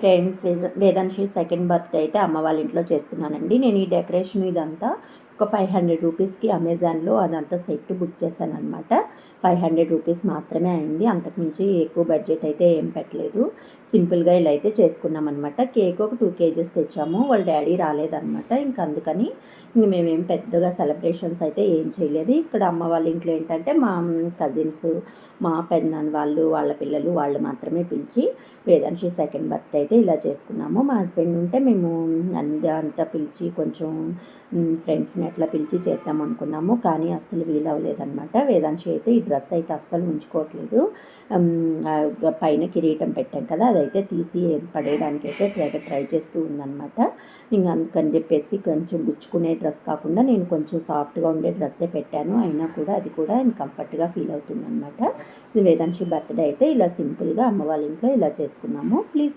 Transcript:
Hi friends, Vedanshi second birthday అయితే అమ్మ వాళ్ళ ఇంట్లో చేస్తున్నానండి. నేను ఈ డెకరేషన్ ఇదంతా ఒక 500 రూపీస్కి అమెజాన్లో అదంతా సెట్ బుక్ చేశాను అనమాట. 500 రూపీస్ మాత్రమే అయింది. అంతకుమించి ఎక్కువ బడ్జెట్ అయితే ఏం పెట్టలేదు. సింపుల్గా ఇలా అయితే చేసుకున్నాం అనమాట. కేక్ ఒక 2 కేజెస్ తెచ్చాము. వాళ్ళ డాడీ రాలేదనమాట. ఇంక అందుకని మేమేం పెద్దగా సెలబ్రేషన్స్ అయితే ఏం చేయలేదు. ఇక్కడ అమ్మ వాళ్ళ ఇంట్లో ఏంటంటే మా కజిన్స్, మా పెద్దనాన్న వాళ్ళు, వాళ్ళ పిల్లలు వాళ్ళు మాత్రమే పిలిచి వేదాంశి సెకండ్ బర్త్డే అయితే ఇలా చేసుకున్నాము. మా హస్బెండ్ ఉంటే మేము అంతా పిలిచి కొంచెం ఫ్రెండ్స్ని అట్లా పిలిచి చేద్దాం అనుకున్నాము. కానీ అస్సలు వీలవ్వలేదన్నమాట. వేదాంశి అయితే ఈ డ్రెస్ అయితే అస్సలు ఉంచుకోవట్లేదు. పైన కిరీటం పెట్టాం కదా, అదైతే తీసి పడేయడానికి అయితే ట్రై చేస్తూ ఉందన్నమాట. ఇంకా అందుకని చెప్పేసి కొంచెం గుచ్చుకునే డ్రెస్ కాకుండా నేను కొంచెం సాఫ్ట్గా ఉండే డ్రెస్సే పెట్టాను. అయినా కూడా అది కూడా కంఫర్ట్గా ఫీల్ అవుతుందన్నమాట. వేదాంశి బర్త్డే అయితే ఇలా సింపుల్గా అమ్మ వాళ్ళ ఇంట్లో ఇలా చేసుకున్నాము. ప్లీజ్